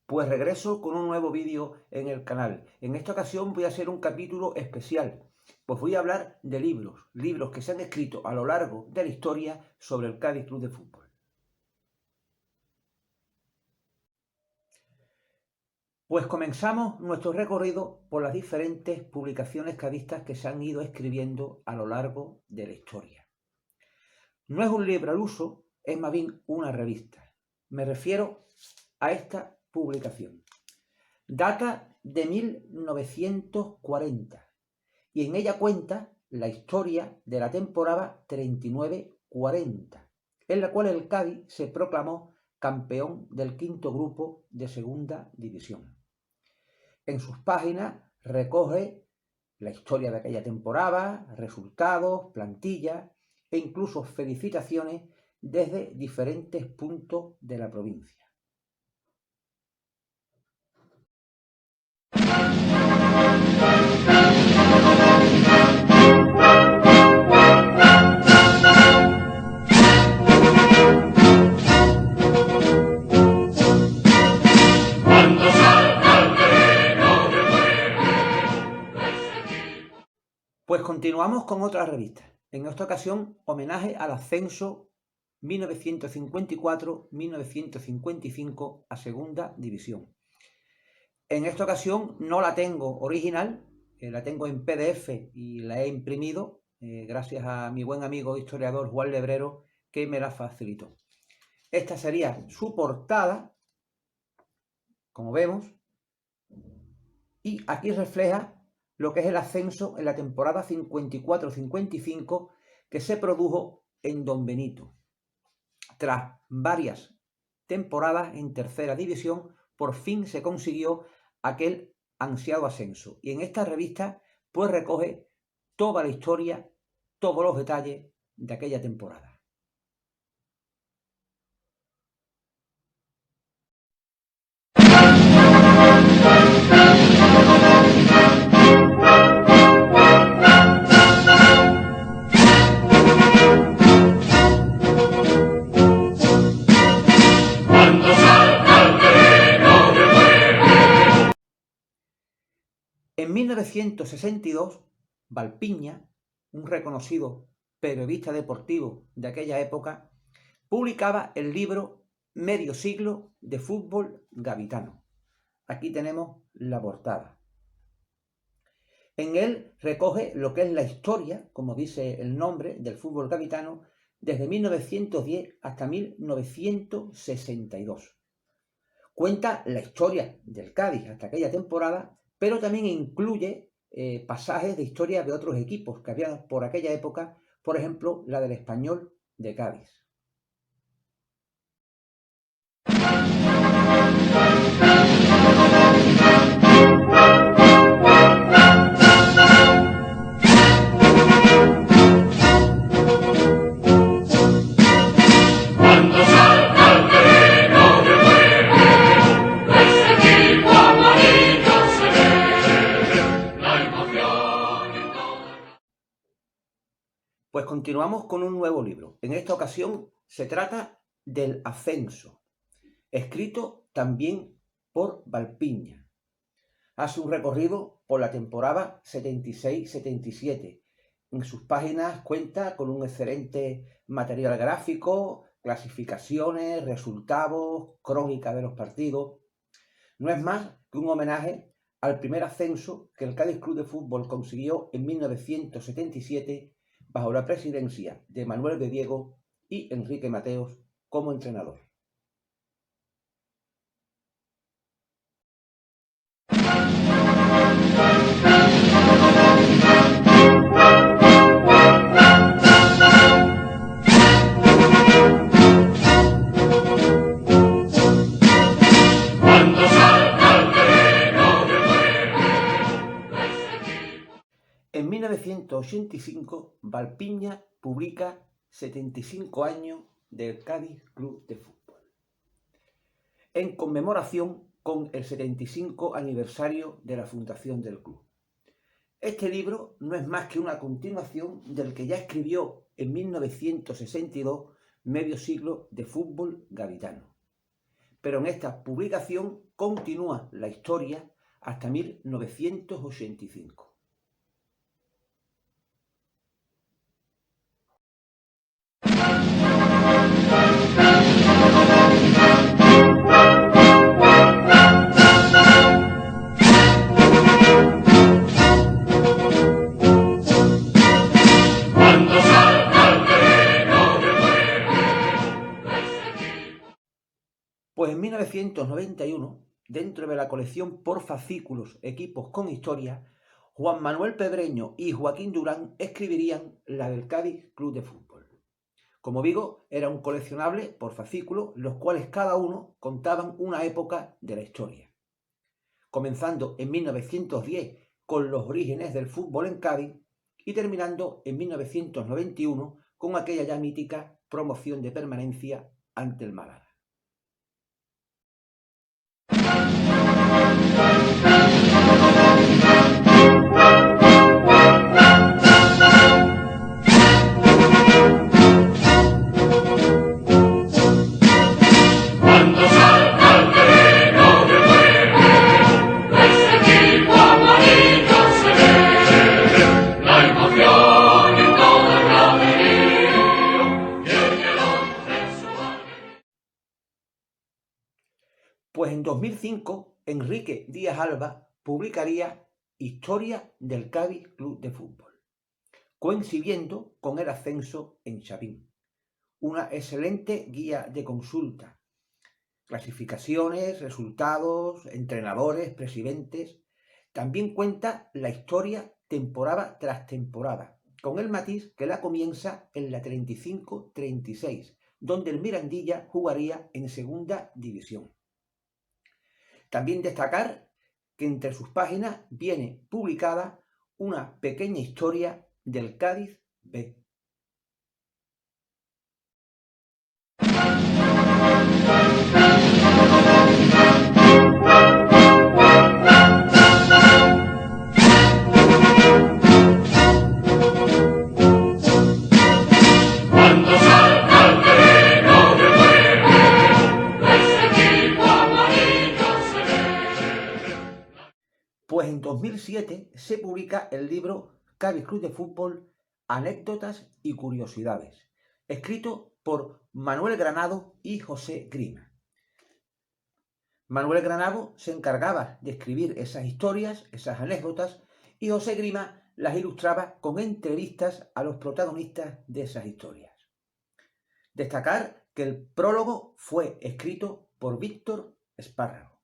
Pues regreso con un nuevo vídeo en el canal. En esta ocasión voy a hacer un capítulo especial, pues voy a hablar de libros que se han escrito a lo largo de la historia sobre el Cádiz Club de Fútbol. Pues comenzamos nuestro recorrido por las diferentes publicaciones cadistas que se han ido escribiendo a lo largo de la historia. No es un libro al uso, es más bien una revista. Me refiero a esta publicación. Data de 1940 y en ella cuenta la historia de la temporada 39-40, en la cual el Cádiz se proclamó campeón del quinto grupo de segunda división. En sus páginas recoge la historia de aquella temporada, resultados, plantillas e incluso felicitaciones desde diferentes puntos de la provincia. Pues continuamos con otra revista. En esta ocasión, homenaje al ascenso 1954-1955 a segunda división. En esta ocasión no la tengo original, la tengo en PDF y la he imprimido gracias a mi buen amigo historiador Juan Lebrero, que me la facilitó. Esta sería su portada, como vemos, y aquí refleja lo que es el ascenso en la temporada 54-55 que se produjo en Don Benito. Tras varias temporadas en tercera división, por fin se consiguió aquel ansiado ascenso. Y en esta revista pues recoge toda la historia, todos los detalles de aquella temporada. En 1962, Valpiña, un reconocido periodista deportivo de aquella época, publicaba el libro Medio siglo de fútbol gaditano. Aquí tenemos la portada. En él recoge lo que es la historia, como dice el nombre, del fútbol gaditano desde 1910 hasta 1962. Cuenta la historia del Cádiz hasta aquella temporada, pero también incluye pasajes de historia de otros equipos que había por aquella época, por ejemplo, la del Español de Cádiz. Pues continuamos con un nuevo libro. En esta ocasión se trata del ascenso, escrito también por Valpiña. Hace un recorrido por la temporada 76-77. En sus páginas cuenta con un excelente material gráfico, clasificaciones, resultados, crónica de los partidos. No es más que un homenaje al primer ascenso que el Cádiz Club de Fútbol consiguió en 1977 bajo la presidencia de Manuel de Diego y Enrique Mateos como entrenador. En 1985, Valpiña publica 75 años del Cádiz Club de Fútbol, en conmemoración con el 75 aniversario de la fundación del club. Este libro no es más que una continuación del que ya escribió en 1962 Medio siglo de fútbol gaditano, pero en esta publicación continúa la historia hasta 1985. Pues en 1991, dentro de la colección por fascículos Equipos con Historia, Juan Manuel Pedreño y Joaquín Durán escribirían la del Cádiz Club de Fútbol. Como digo, era un coleccionable por fascículos, los cuales cada uno contaban una época de la historia. Comenzando en 1910 con los orígenes del fútbol en Cádiz y terminando en 1991 con aquella ya mítica promoción de permanencia ante el Málaga. Pues en 2005, Enrique Díaz Alba publicaría Historia del Cádiz Club de Fútbol, coincidiendo con el ascenso en Chapín. Una excelente guía de consulta, clasificaciones, resultados, entrenadores, presidentes. También cuenta la historia temporada tras temporada, con el matiz que la comienza en la 35-36, donde el Mirandilla jugaría en segunda división. También destacar que entre sus páginas viene publicada una pequeña historia del Cádiz B. Pues en 2007 se publica el libro Cádiz Club de Fútbol, Anécdotas y Curiosidades, escrito por Manuel Granado y José Grima. Manuel Granado se encargaba de escribir esas historias, esas anécdotas, y José Grima las ilustraba con entrevistas a los protagonistas de esas historias. Destacar que el prólogo fue escrito por Víctor Espárrago.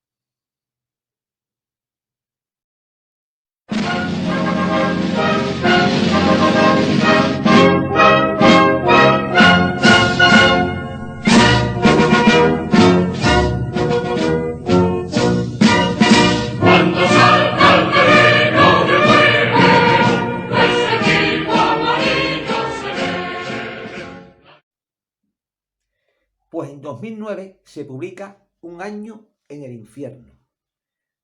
Pues en 2009 se publica Un año en el infierno,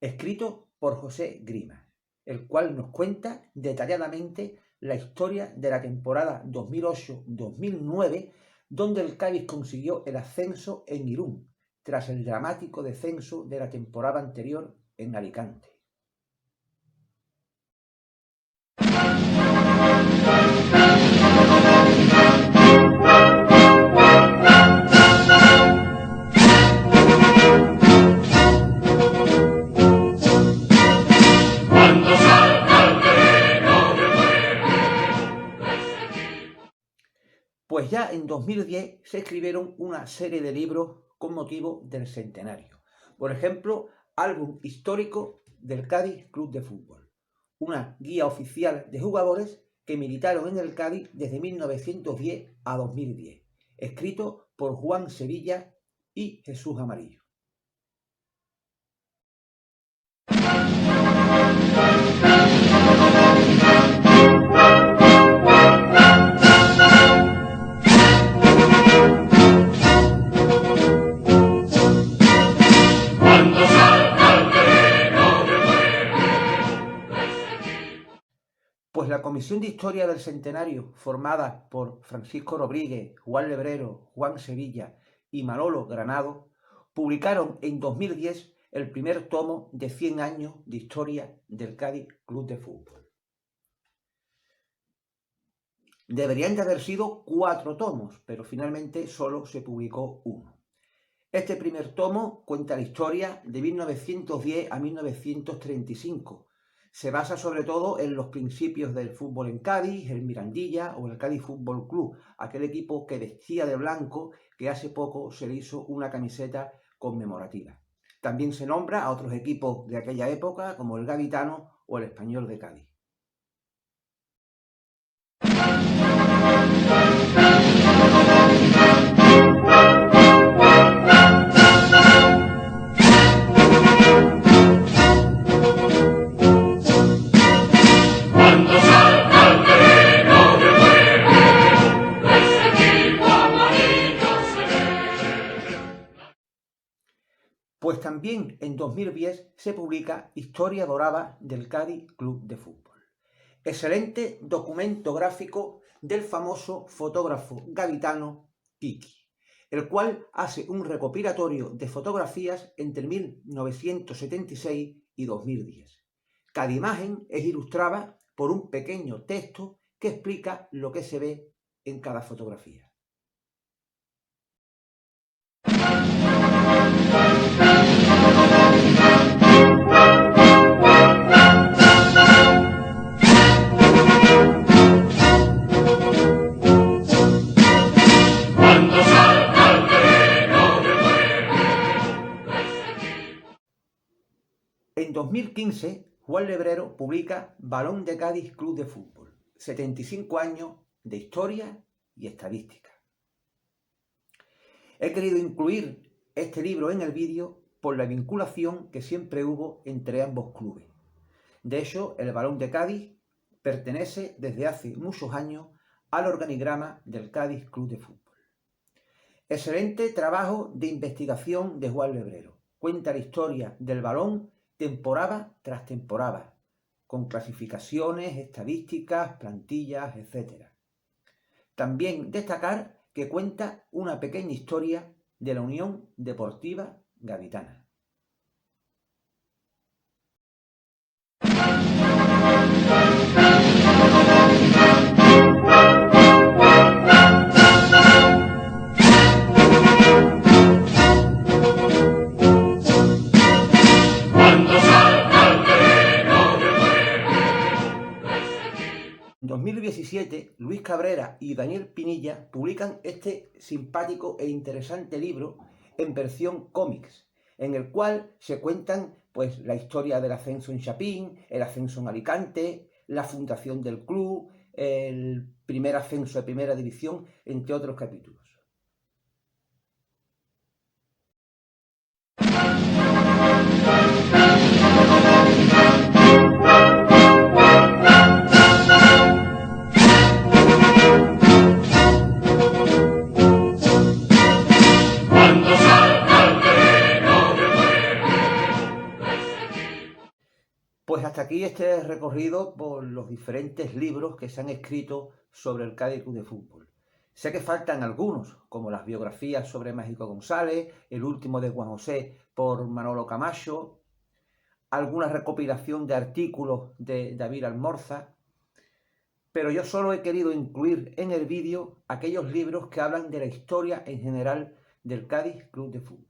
escrito por José Grima, el cual nos cuenta detalladamente la historia de la temporada 2008-2009, donde el Cádiz consiguió el ascenso en Irún, tras el dramático descenso de la temporada anterior en Alicante. Pues ya en 2010 se escribieron una serie de libros con motivo del centenario. Por ejemplo, Álbum histórico del Cádiz Club de Fútbol, una guía oficial de jugadores que militaron en el Cádiz desde 1910 a 2010, escrito por Juan Sevilla y Jesús Amarillo. Pues la Comisión de Historia del Centenario, formada por Francisco Rodríguez, Juan Lebrero, Juan Sevilla y Manolo Granado, publicaron en 2010 el primer tomo de 100 años de historia del Cádiz Club de Fútbol. Deberían de haber sido 4 tomos, pero finalmente solo se publicó uno. Este primer tomo cuenta la historia de 1910 a 1935. Se basa sobre todo en los principios del fútbol en Cádiz, el Mirandilla o el Cádiz Fútbol Club, aquel equipo que vestía de blanco, que hace poco se le hizo una camiseta conmemorativa. También se nombra a otros equipos de aquella época, como el Gaditano o el Español de Cádiz. Pues también en 2010 se publica Historia Dorada del Cádiz Club de Fútbol. Excelente documento gráfico del famoso fotógrafo gaditano Kiki, el cual hace un recopilatorio de fotografías entre 1976 y 2010. Cada imagen es ilustrada por un pequeño texto que explica lo que se ve en cada fotografía. En 2015, Juan Lebrero publica Balón de Cádiz Club de Fútbol, 75 años de historia y estadística. He querido incluir este libro en el vídeo por la vinculación que siempre hubo entre ambos clubes. De hecho, el Balón de Cádiz pertenece desde hace muchos años al organigrama del Cádiz Club de Fútbol. Excelente trabajo de investigación de Juan Lebrero. Cuenta la historia del balón temporada tras temporada, con clasificaciones, estadísticas, plantillas, etc. También destacar que cuenta una pequeña historia de la Unión Deportiva Gaditana. En 2017, Luis Cabrera y Daniel Pinilla publican este simpático e interesante libro en versión cómics, en el cual se cuentan pues, la historia del ascenso en Chapín, el ascenso en Alicante, la fundación del club, el primer ascenso de primera división, entre otros capítulos. Pues hasta aquí este recorrido por los diferentes libros que se han escrito sobre el Cádiz Club de Fútbol. Sé que faltan algunos, como las biografías sobre Mágico González, el último de Juan José por Manolo Camacho, alguna recopilación de artículos de David Almorza, pero yo solo he querido incluir en el vídeo aquellos libros que hablan de la historia en general del Cádiz Club de Fútbol.